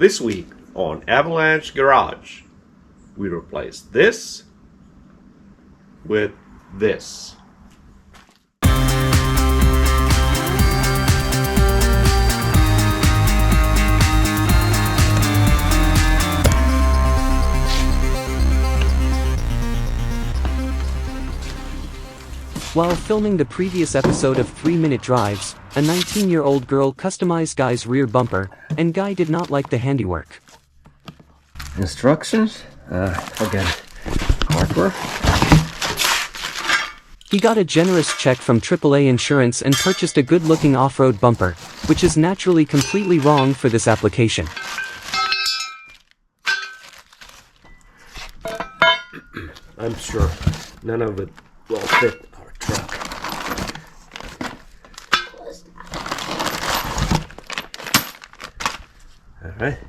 This week on Avalanche Garage, we replace this with this. While filming the previous episode of 3-Minute Drives, a 19-year-old girl customized Guy's rear bumper, and Guy did not like the handiwork. Instructions? Forget it. Hardware? He got a generous check from AAA Insurance and purchased a good-looking off-road bumper, which is naturally completely wrong for this application. I'm sure none of it will fit our truck. Alright.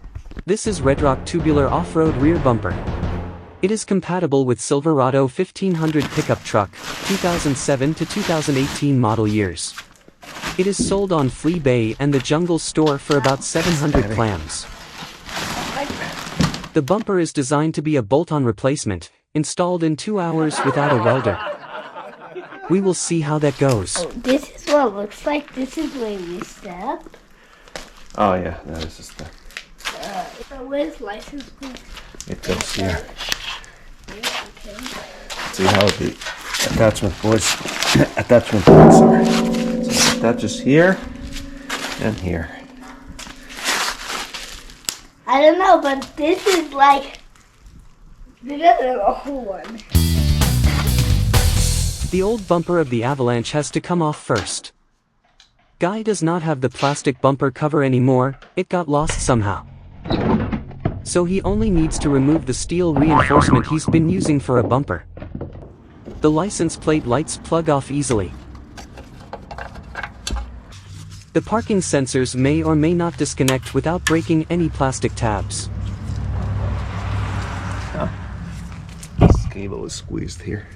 This is Red Rock Tubular Off-Road Rear Bumper. It is compatible with Silverado 1500 pickup truck, 2007 to 2018 model years. It is sold on Flea Bay and the Jungle Store for about 700 clams. The bumper is designed to be a bolt-on replacement, installed in 2 hours without a welder. We will see how that goes. Oh, this is what it looks like. This is where we step. Oh yeah, that is just the... Where's license plate? It goes here. Okay. See how the attachment points are. So it attaches here and here. I don't know, but this is like bigger than a whole one. The old bumper of the Avalanche has to come off first. Guy does not have the plastic bumper cover anymore, it got lost somehow. So he only needs to remove the steel reinforcement he's been using for a bumper. The license plate lights plug off easily. The parking sensors may or may not disconnect without breaking any plastic tabs. This cable is squeezed here.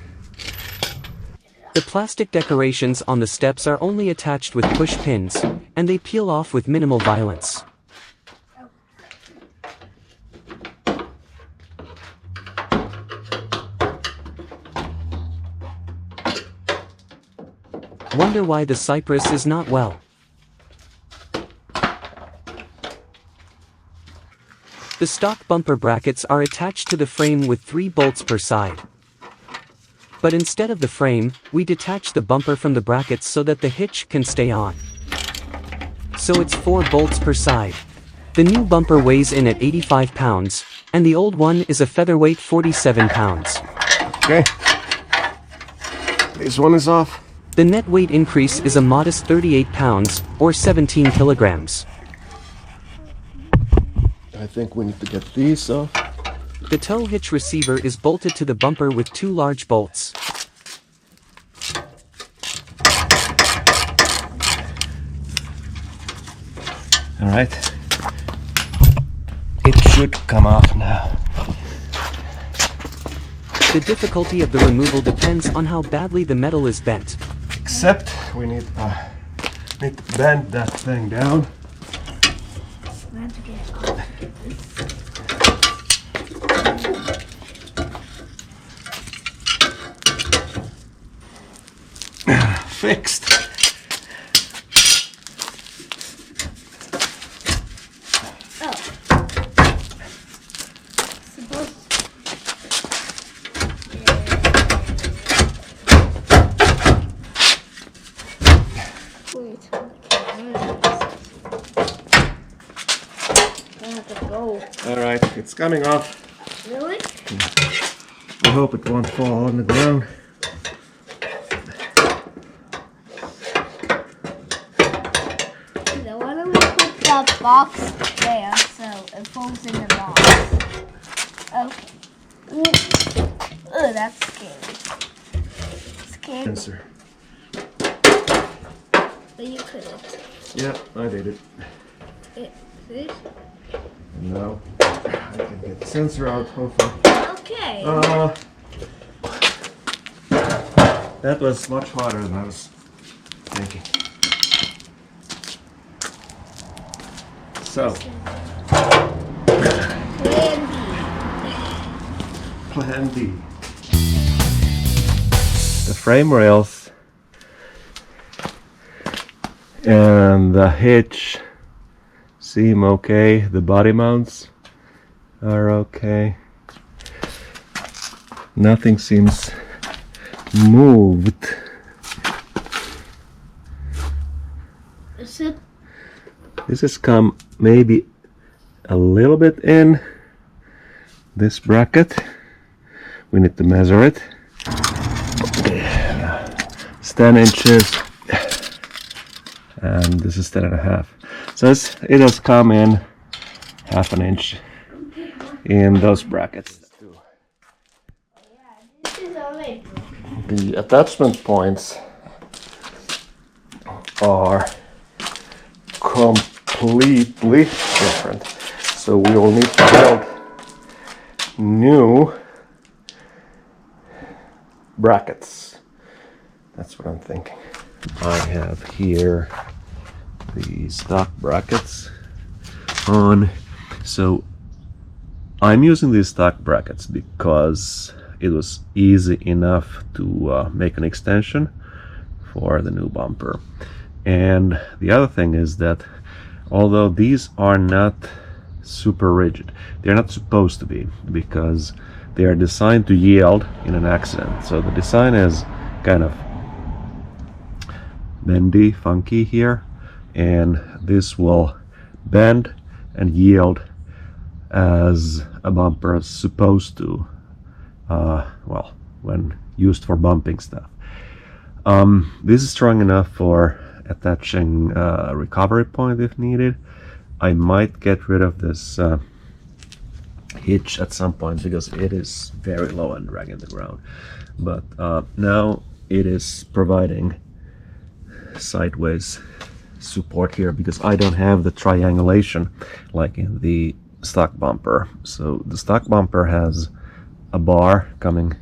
The plastic decorations on the steps are only attached with push pins, and they peel off with minimal violence. Wonder why the Cypress is not well. The stock bumper brackets are attached to the frame with 3 bolts per side. But instead of the frame, we detach the bumper from the brackets so that the hitch can stay on. So it's 4 bolts per side. The new bumper weighs in at 85 pounds, and the old one is a featherweight 47 pounds. Okay. This one is off. The net weight increase is a modest 38 pounds, or 17 kilograms. I think we need to get these off. The tow hitch receiver is bolted to the bumper with 2 large bolts. Alright. It should come off now. The difficulty of the removal depends on how badly the metal is bent. Except we need to bend that thing down. Fixed. Oh. Wait. I have to go. Alright, it's coming off. Really? I hope it won't fall on the ground. Why don't we put the box there so it falls in the box? Okay. Oh, that's scary. Scary. Sensor. But you couldn't. Yeah, I did it. See? Now I can get the sensor out, hopefully. Okay. That was much harder than I was thinking. So, Plan B. The frame rails and the hitch seem okay. The body mounts are okay. Nothing seems moved. Is it? This has come maybe a little bit in this bracket. We need to measure it. It's 10 inches and this is 10.5. So it has come in half an inch in those brackets. This is only. The attachment points are completely different. So we will need to build new brackets. That's what I'm thinking. I have here the stock brackets on. So I'm using these stock brackets because it was easy enough to make an extension for the new bumper. And the other thing is that although these are not super rigid, they're not supposed to be, because they are designed to yield in an accident. So the design is kind of bendy, funky here, and this will bend and yield as a bumper is supposed to, well, when used for bumping stuff. This is strong enough for attaching a recovery point if needed. I might get rid of this hitch at some point because it is very low and dragging the ground. But now it is providing sideways support here because I don't have the triangulation like in the stock bumper. So the stock bumper has a bar coming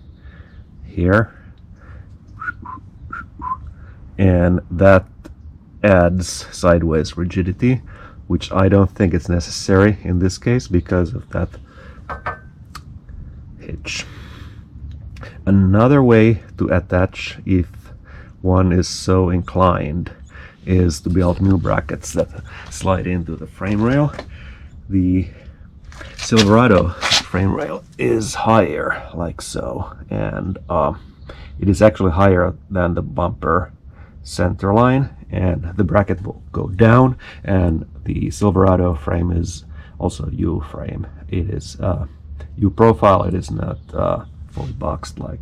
here, and that adds sideways rigidity, which I don't think is necessary in this case because of that hitch. Another way to attach, if one is so inclined, is to build new brackets that slide into the frame rail. The Silverado frame rail is higher, like so, and it is actually higher than the bumper center line, and the bracket will go down. And the Silverado frame is also U frame. It is U profile. It is not fully boxed like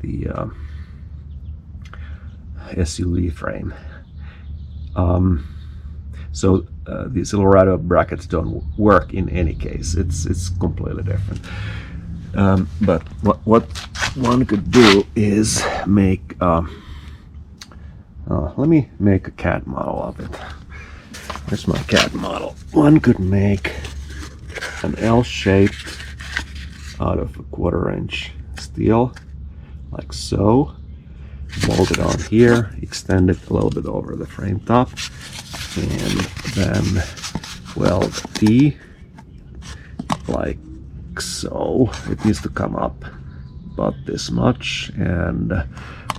the SUV frame. So the Silverado brackets don't work in any case. It's completely different. But what one could do is make let me make a CAD model of it. Here's my CAD model. One could make an L shape out of a 1/4 inch steel, like so. Bolt it on here, extend it a little bit over the frame top, and then weld T like so. It needs to come up about this much, and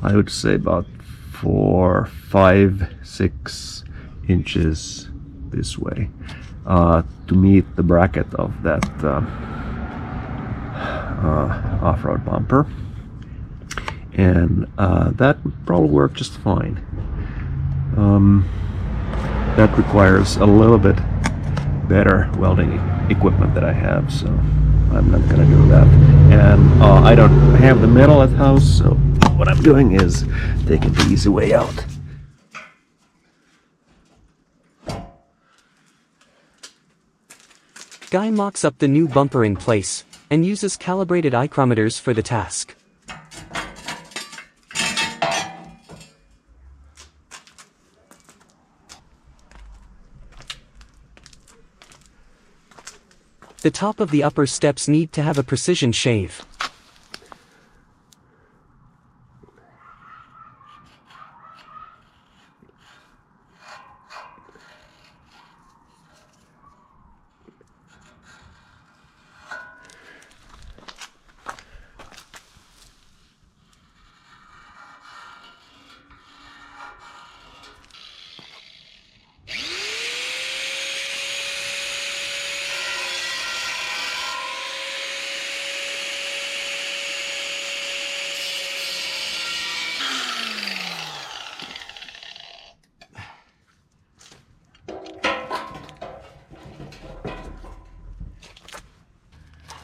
I would say about 4, 5, 6 inches this way to meet the bracket of that off-road bumper. And that would probably work just fine. That requires a little bit better welding equipment that I have, so I'm not gonna do that. And I don't have the metal at house, so what I'm doing is taking the easy way out. Guy mocks up the new bumper in place and uses calibrated micrometers for the task. The top of the upper steps need to have a precision shave.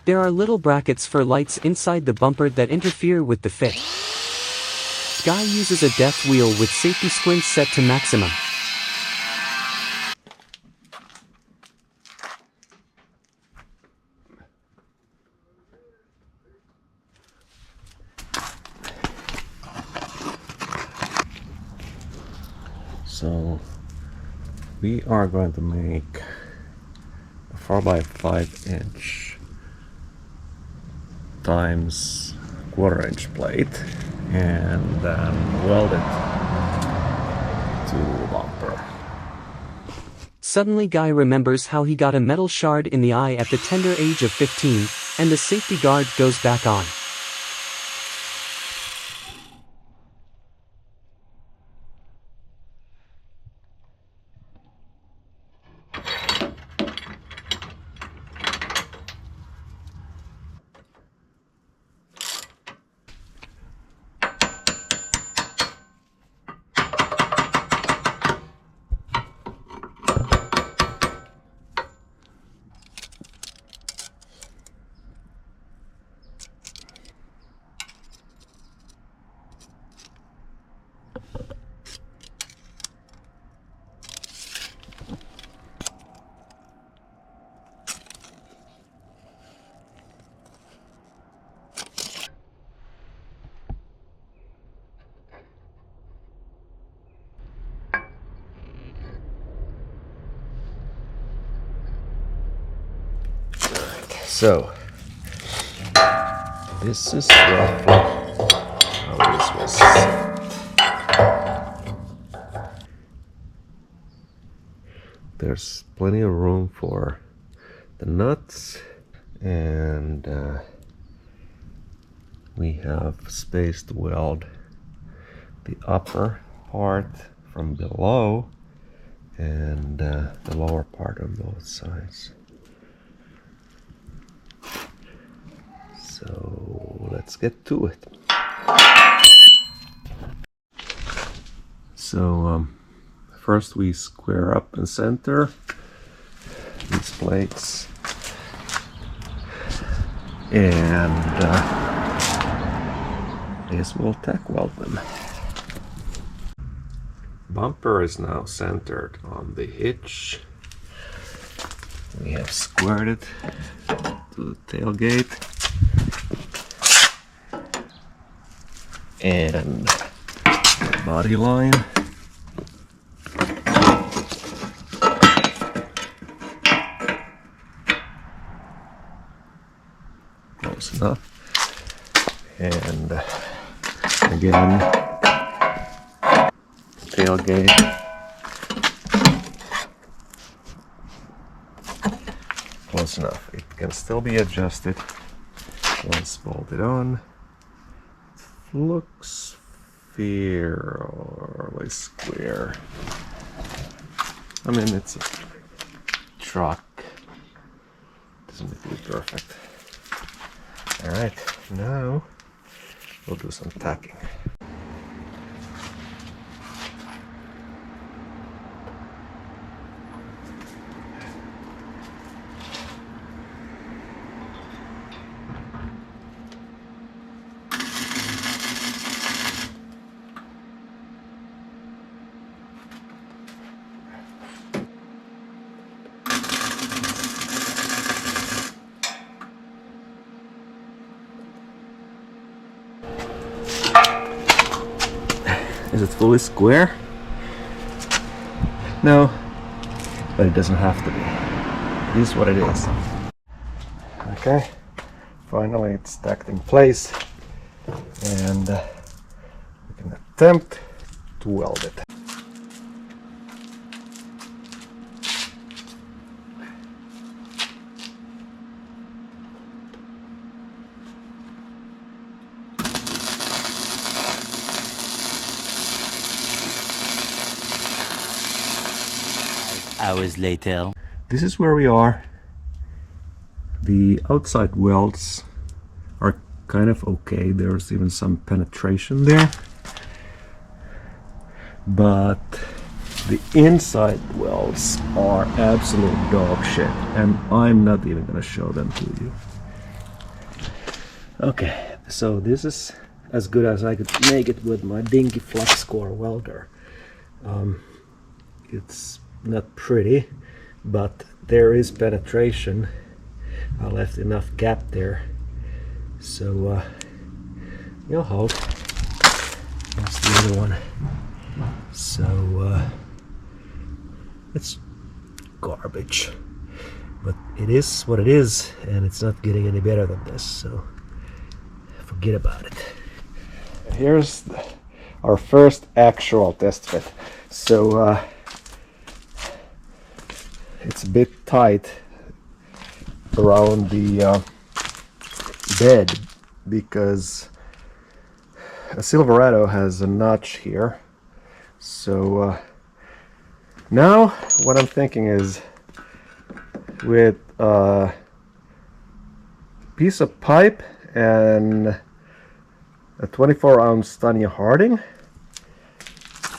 There are little brackets for lights inside the bumper that interfere with the fit. Guy uses a death wheel with safety squints set to maximum. So we are going to make a 4x5" times 1/4" plate and then weld it to the bumper. Suddenly Guy remembers how he got a metal shard in the eye at the tender age of 15, and the safety guard goes back on. So this is roughly how this was set. There's plenty of room for the nuts, and we have space to weld the upper part from below and the lower part on both sides. So let's get to it. So first we square up and center these plates, and I guess we'll tack weld them. Bumper is now centered on the hitch. We have squared it to the tailgate. And body line. Close enough. And again, tailgate. Close enough. It can still be adjusted once bolted on. Looks fairly square. I mean, it's a truck. Doesn't need to be perfect. Alright, now we'll do some tacking. Is it fully square? No, but it doesn't have to be. It is what it is. Okay, finally it's stacked in place, and we can attempt to weld it. Hours later. This is where we are. The outside welds are kind of okay. There's even some penetration there. But the inside welds are absolute dog shit, and I'm not even gonna show them to you. Okay, so this is as good as I could make it with my dinky flux core welder. It's not pretty, but there is penetration. I left enough gap there, so it'll hold. That's the other one. So it's garbage, but it is what it is, and it's not getting any better than this, so forget about it. Here's our first actual test fit. So it's a bit tight around the bed because a Silverado has a notch here. So now what I'm thinking is, with a piece of pipe and a 24-ounce Tanya Harding,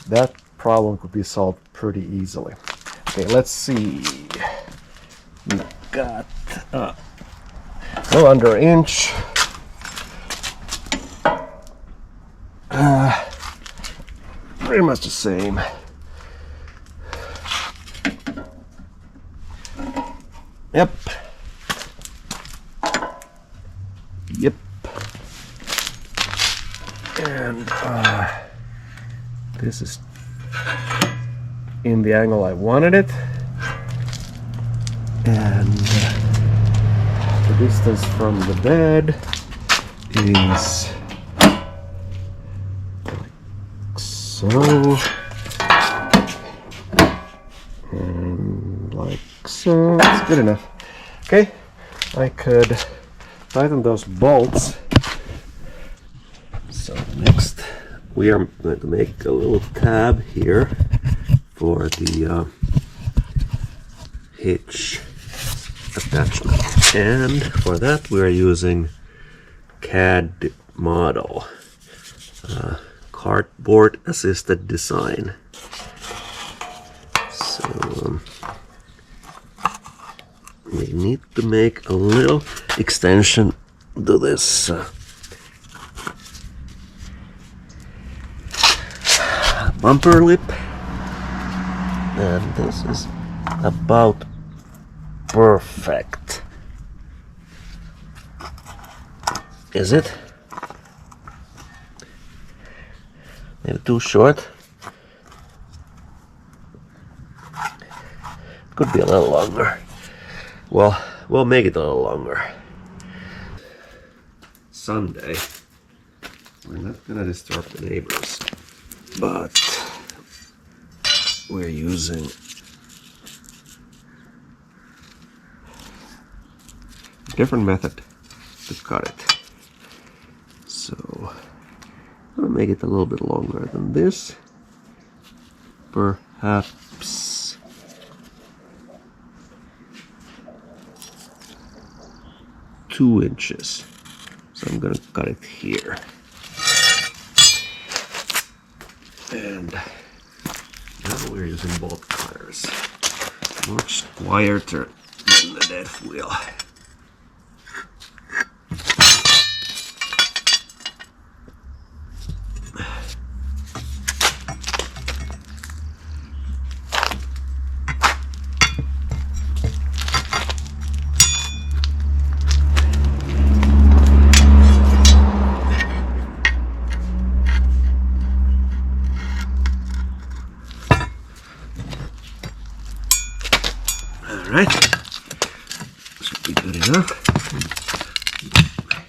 that problem could be solved pretty easily. Okay, let's see. We got a little under an inch. Pretty much the same. Yep. Yep. And this is in the angle I wanted it. And the distance from the bed is like so. And like so. That's good enough. Okay, I could tighten those bolts. So next we are going to make a little tab here for the hitch attachment, and for that we are using CAD model, cardboard assisted design. So we need to make a little extension to this bumper lip, and this is about perfect. Is it? Maybe too short? Could be a little longer. Well, we'll make it a little longer. Sunday. We're not gonna disturb the neighbors, but we're using a different method to cut it. So I'm gonna make it a little bit longer than this. Perhaps 2 inches. So I'm gonna cut it here. And now we're using bolt cutters. Much quieter than the death wheel. Alright, should be good enough.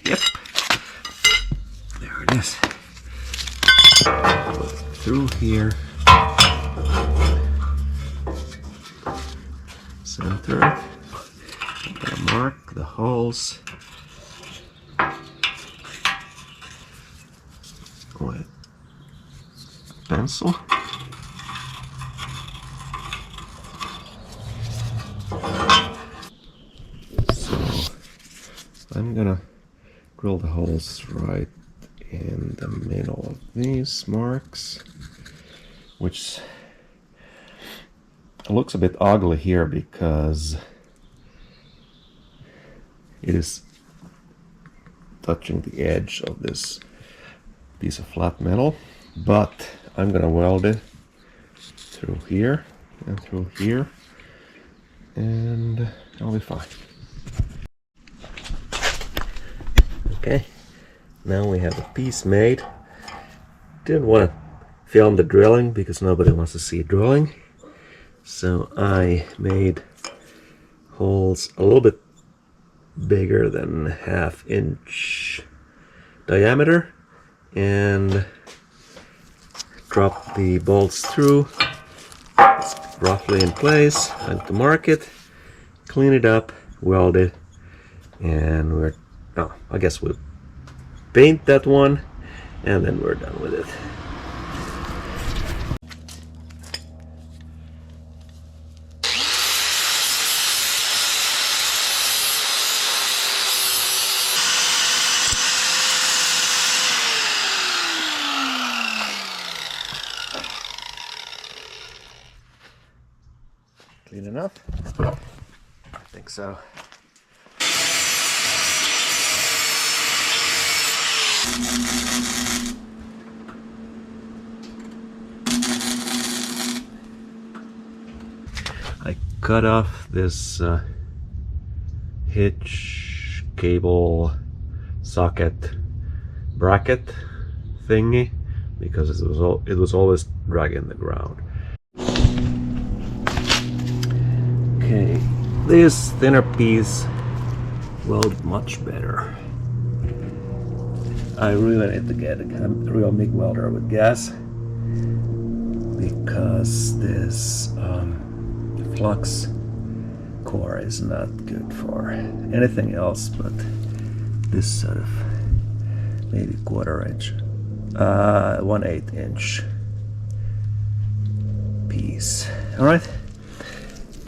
Yep, there it is. Go through here, center it. I'm gonna mark the holes with pencil. I'm gonna drill the holes right in the middle of these marks, which looks a bit ugly here because it is touching the edge of this piece of flat metal, but I'm gonna weld it through here and through here, and I'll be fine. Okay, now we have a piece made. Didn't want to film the drilling because nobody wants to see drilling, so I made holes a little bit bigger than 1/2 inch diameter and drop the bolts through. It's roughly in place. I have to mark it, clean it up, weld it, and I guess we'll paint that one and then we're done with it. Clean enough? I think so. I cut off this hitch cable socket bracket thingy because it was always dragging the ground. Okay, this thinner piece welded much better. I really need to get a real MIG welder with gas because this flux core is not good for anything else but this sort of maybe 1/4 inch, 1/8 inch piece. All right,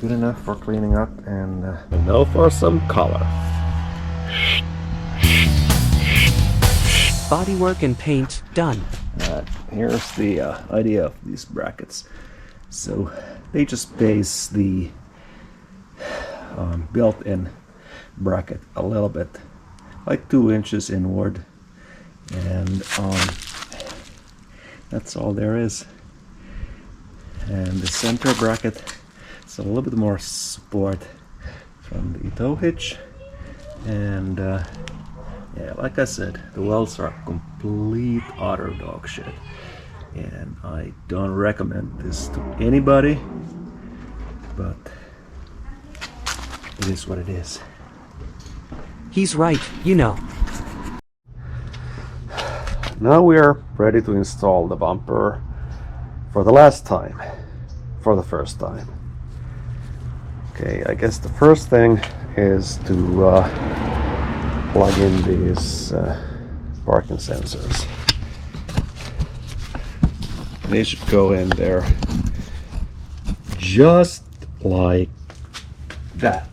Good enough for cleaning up, and now for some color. Bodywork and paint done. Here's the idea of these brackets. So they just base the built-in bracket a little bit, like 2 inches inward, and that's all there is. And the center bracket, it's a little bit more support from the tow hitch, and yeah, like I said, the welds are complete utter dog shit, and I don't recommend this to anybody, but it is what it is. He's right, you know. now we are ready to install the bumper for the last time, for the first time. Okay, I guess the first thing is to plug in these parking sensors. They should go in there just like that.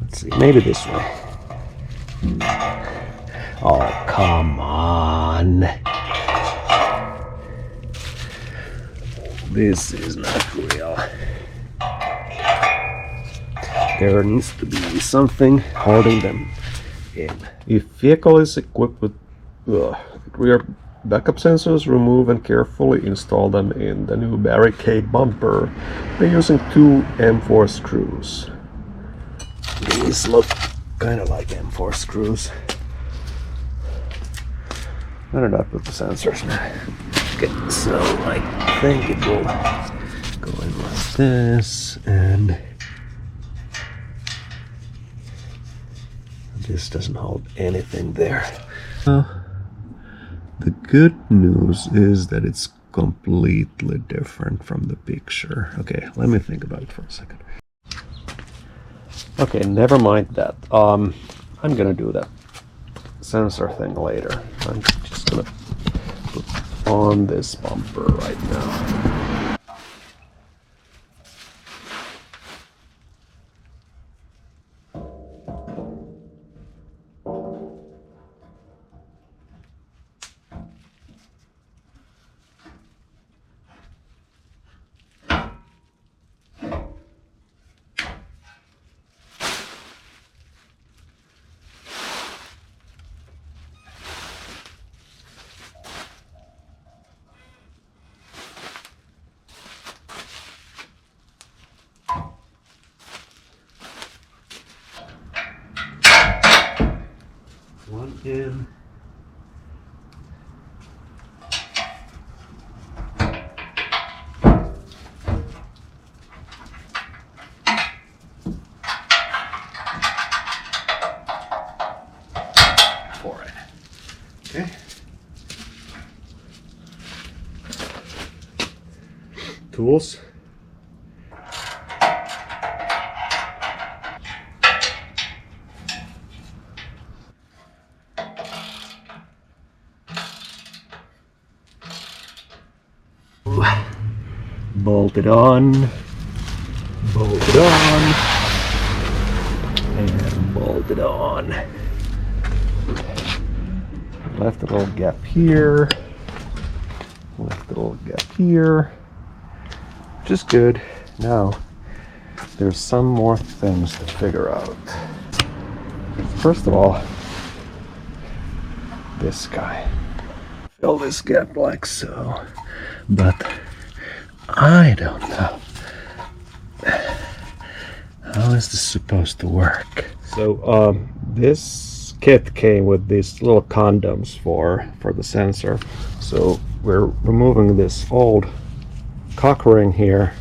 Let's see, maybe this way. Oh, come on. This is not real. There needs to be something holding them in. If vehicle is equipped with rear backup sensors, remove and carefully install them in the new barricade bumper by using 2 M4 screws. These look kind of like M4 screws. Where did I put the sensors now? Okay, so I think it will go in like this, and this doesn't hold anything there. The good news is that it's completely different from the picture. Okay, let me think about it for a second. Okay, never mind that. I'm gonna do that sensor thing later. I'm just gonna put on this bumper right now. one in. For it. Okay. Tools. Bolted on, bolted on, and bolted on. Left a little gap here, left a little gap here, which is good. Now, there's some more things to figure out. First of all, this guy. Fill this gap like so, but I don't know. How is this supposed to work? So this kit came with these little condoms for the sensor. So we're removing this old cock ring here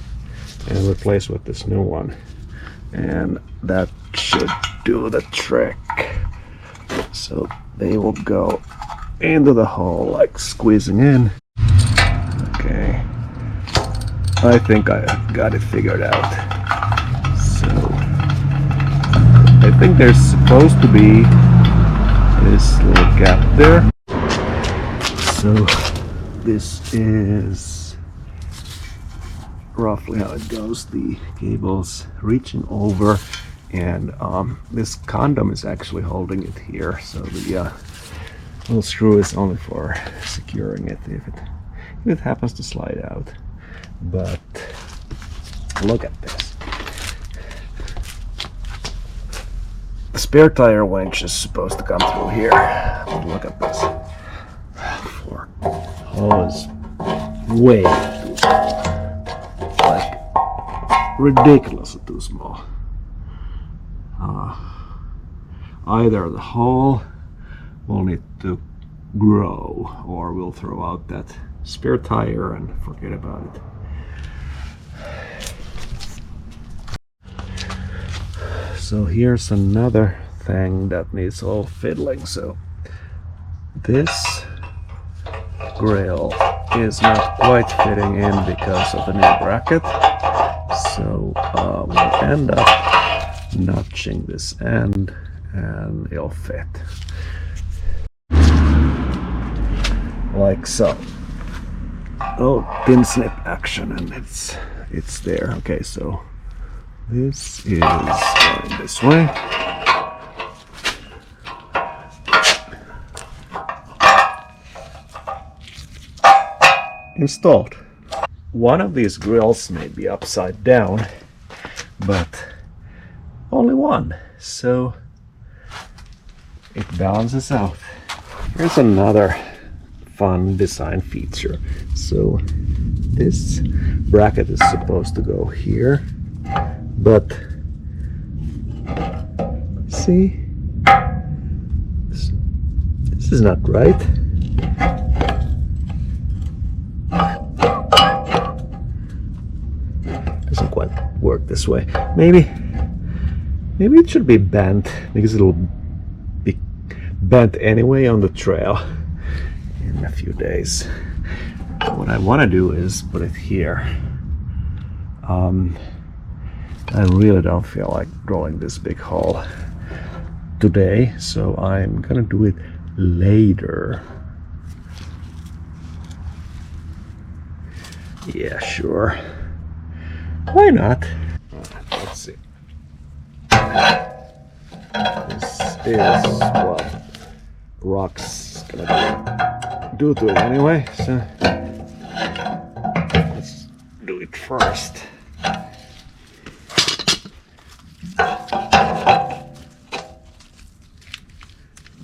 and replace with this new one. And that should do the trick. So they will go into the hole like squeezing in. Okay. I think I got it figured out. So I think there's supposed to be this little gap there. So this is roughly how it goes. The cable's reaching over, and this condom is actually holding it here. So the little screw is only for securing it if it happens to slide out. But look at this. The spare tire winch is supposed to come through here. But look at this. Fork hose way too small. Like ridiculously too small. Either the hole will need to grow, or we'll throw out that spare tire and forget about it. So here's another thing that needs a little fiddling. So this grill is not quite fitting in because of the new bracket. So we'll end up notching this end and it'll fit. Like so. Oh, pin snip action, and it's there. Okay, so this is going this way. Installed. One of these grills may be upside down, but only one, so it balances out. Here's another fun design feature. So this bracket is supposed to go here, but see, this is not right. Doesn't quite work this way. Maybe it should be bent, because it'll be bent anyway on the trail in a few days. What I want to do is put it here. I really don't feel like drilling this big hole today, so I'm gonna do it later. Yeah, sure. Why not? Let's see. This is what rock's gonna do to it anyway, so let's do it first.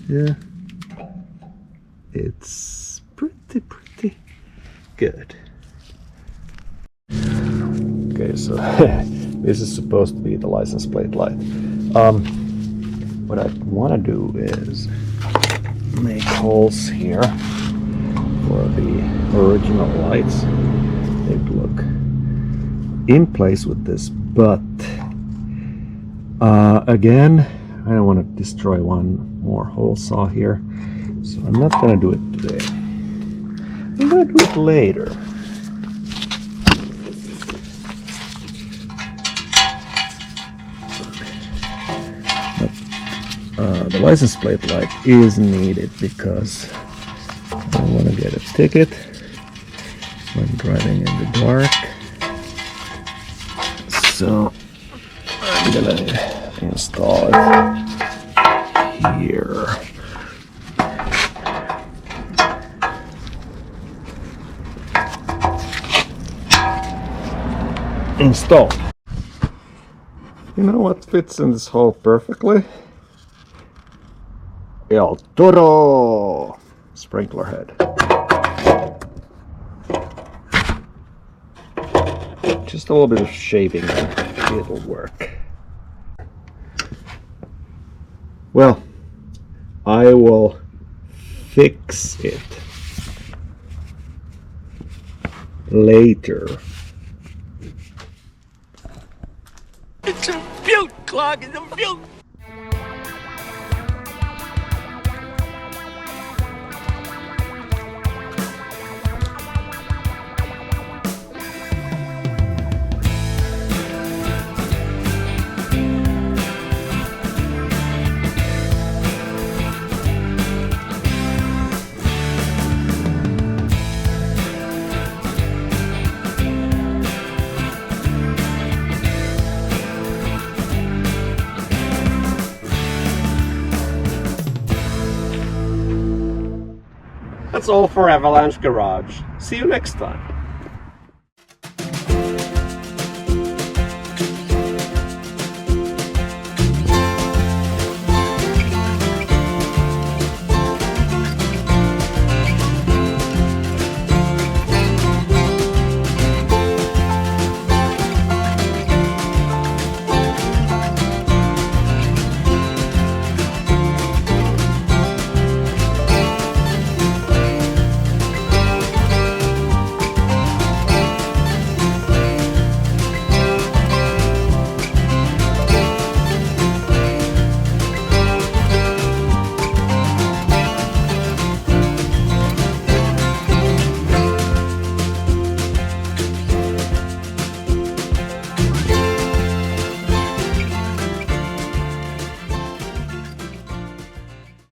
Yeah, it's pretty good. Okay, so this is supposed to be the license plate light. What I want to do is make holes here for the original lights. They'd look in place with this, but again, I don't want to destroy one more hole saw here, so I'm not going to do it today. I'm going to do it later. The license plate light is needed because I want to get a ticket when driving in the dark. So I'm gonna install it here. Installed. You know what fits in this hole perfectly? El Toro sprinkler head. Just a little bit of shaving and it'll work. Well, I will fix it later. It's a beaut, Clog, it's a beaut! That's all for Avalanche Garage. See you next time.